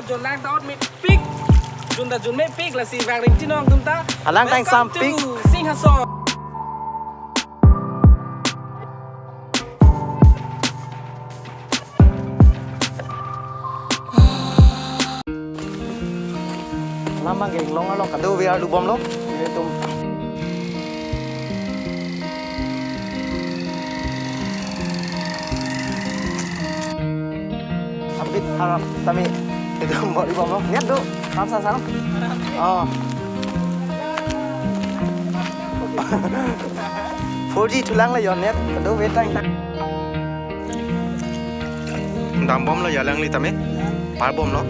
John lang taot mi pick. Jun ta Jun me pick là si vàng ring chinong tum ta. Alang tang sam pick. Sing ha song. Lama geng long along kadu biar lu bom lo. Itu Abit harap tami itu buat di bom lo. Lihat tu, kamsa sana. Oh. 4G tulang lah yon net, kadu betang. Dam bom lo ya lang li tami. Par bom lo.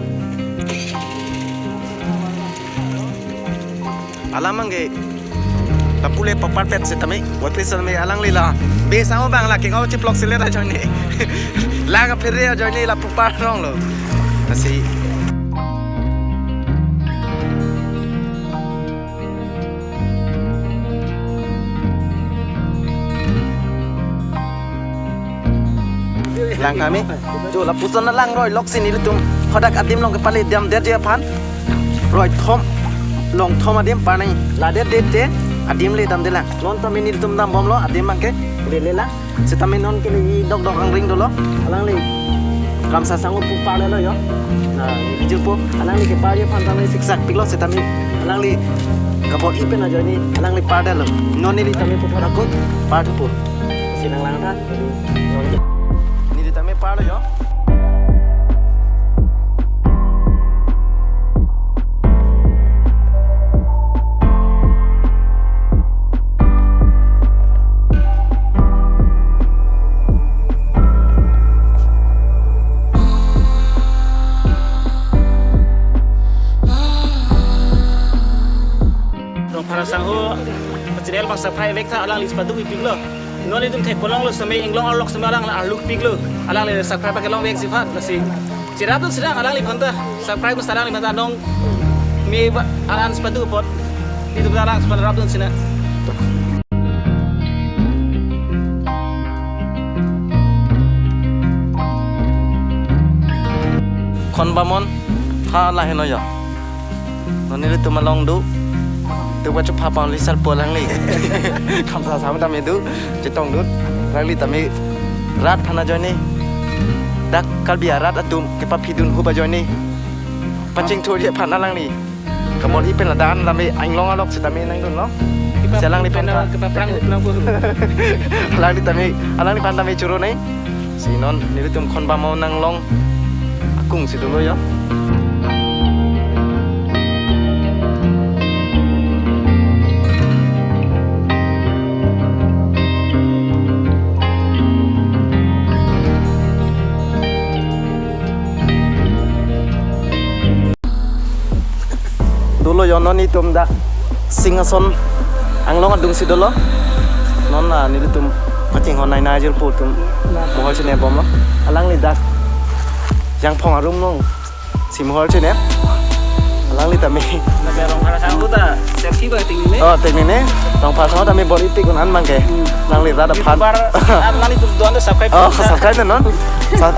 Alamang ge tapule papar pet se tami wapisan me alang lila be sao bang la ke ngau chiplok sile ra join ni la ga phir re join ni la papar rong lo asi lang kami jo la puson na lang roi lok sini tum khodak adim long ke pale diam der dia phan roi thom long thom adim panai la der de adim le dam de la lon ta minir tum dam bom lo adim mangke le la setamin non ke ni dok dok ang ring do lo alang le kam sa sangu pu pa le lo yo na bijur pu alang le ke pa ye phan ta le siksak piklo setamin alang le kapot ipen aja ni alang le pa da lo non ni tami pu phara ko pa thu pu sinang lang tha ni tami pa lo yo Sango material bang supply vek tha alang li sepatu pik lo non itu thek polong lo sampai englong alok sampai alang aluk pik lo alang li supply pakai long vek sifat nasi cirat tu sedang alang li phanta supply mas alang li phanta dong mi alang sepatu pot itu alang sepatu rap tu sina kon bamon ha la heno ya non ni tu malong du tu baca papang lisal pulang li kamsa sama tami du cetong dut rali tami rat phana joni dak kalbia rat atum ke papidun hu ba joni pacing thu dia phana lang ni kamon i pen ladan lami anglong alok setami nang dun no selang ni pen ke paprang pulang pu alang ni tami alang ni pan tami churu nei sinon ni tum kon ba mau nang long akung si dulu ya dulu yo non itu mda singason anglong adung si dulu non na ni tum pacing honai na jil pu tum mohol chene bom lo alang li dak yang phong arum nong si mohol chene alang li tami na berong para sango ta sexy ba ting ni oh ting ni tong pa sango tami body pic kun an mangke lang li rada phan bar alang li tu don subscribe oh subscribe non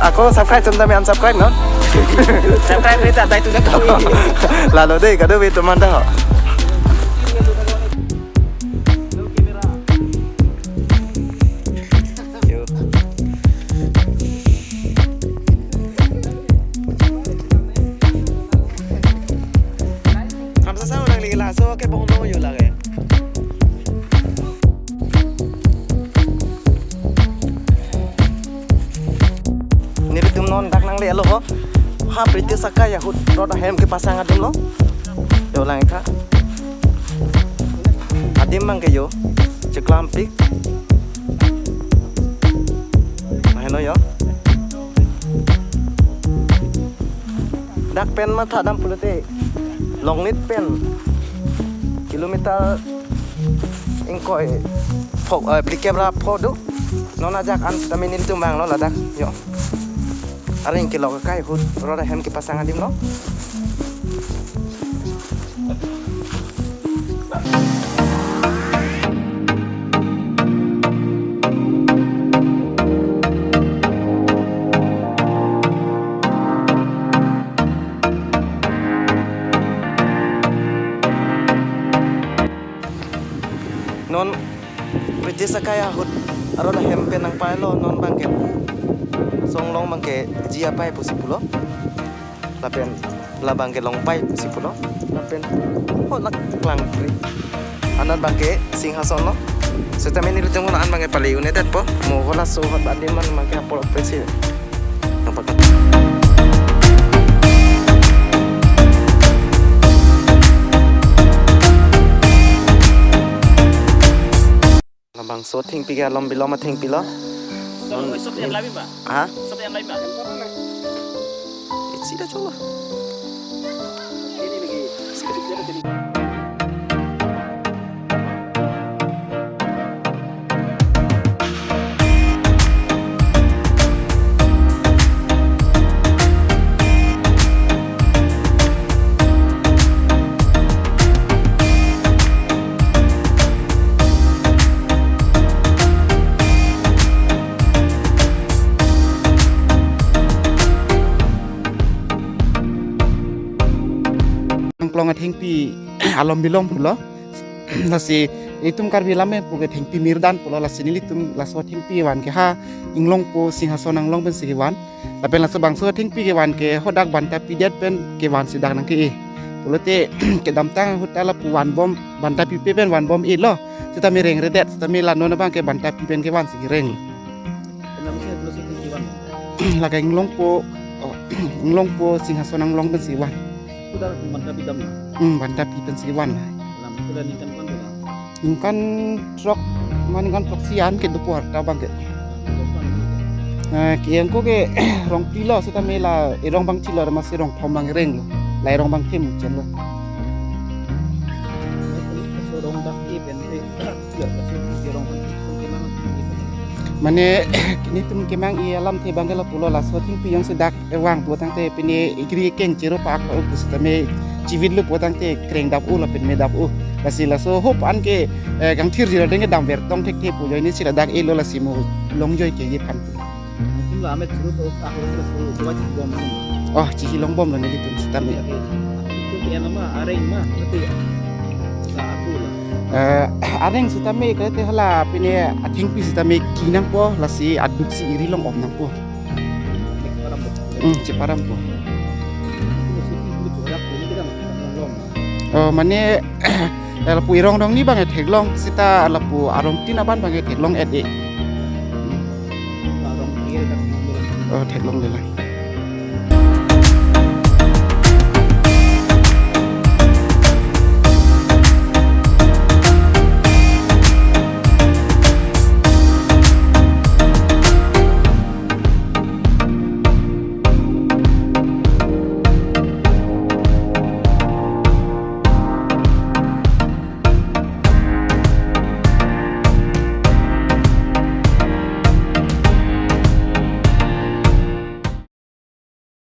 aku subscribe tum tami unsubscribe non subscribe kita dai tu dak lalu deh kado we teman dah kamsa sama nang li la so ke bong no yo la ke ni tum non dak nang le lo ho ha priti saka ya hut roda hem ke pasangan dum lo yo lang ka adim mang ke yo ceklam pik maheno yo dak pen ma thadam pulute long nit pen kilometer ingkoi phok plikebra phodu nona jak an taminil tumbang lo ladak yo aring kilo kai hut roda hem ki pasangan dim lo desa kaya hut aro la hempen nang pai lo non bangke song long bangke jia pai pusi pulo lapen la bangke long pai pusi pulo lapen ho lak lang pri anan bangke singhason lo seta meni lu tunggu an bangke pali united po mo hola so hot adin man bangke apol presi nampak bang so ting pi ga lom bilom ting pi lo Sop yang lain Pak. ha Sop yang lain Pak. itsida chola Ini lagi. Sedikit jadi. Plong atheng pi alom bilom pulo lasi itum kar bilame puge theng pi mirdan pulo lasi nili tum laso theng pi wan ke ha inglong po singhason anglong ben siwan lapen laso bangso theng pi ke wan ke hodak banta pi det pen ke wan sidak nang ke pulo te ke damtang hutala pu wan bom banta pi pe pen wan bom i lo sita mi reng redet sita mi lano na bang ke banta pi pen ke wan si reng Kenapa sih belum sih jiwan? laga inglong po singhason anglong ben siwan Sudah mantap hitam. banta pi pen siwan Lam sudah nikan kan sudah. ingkan trok maningan proksian ke dupu harta bang ke kian ko ke rong pilo sita mela irong bang chilo masih rong thom bang reng lo lai rong bang tem chen lo Sorong dak iben deh. Ya kasih sorong kan gimana? mane kini tum kemang i alam te bang la pulo la so ting pi yang sedak ewang potang te pini igri keng ciro pak ko sita me civil lu potang te kreng dap u la pen me dap u la si la so hop an ke gang thir jira denge dam ver tong tek te pu joi ni sila dak e lo la si mo long joi ke ye pan Mungkin lah amet suruh tuh aku terus buat bom. oh ci long bom la ni tum sita me Itu dia nama areng mah berarti ya. Aku lah. areng sita me ke te hala pini ating pi sita me kinang po la si aduk si iri long om nang po ceparam po mane lapu irong dong ni bang teglong sita lapu arong tinaban bang teglong ede teglong le lai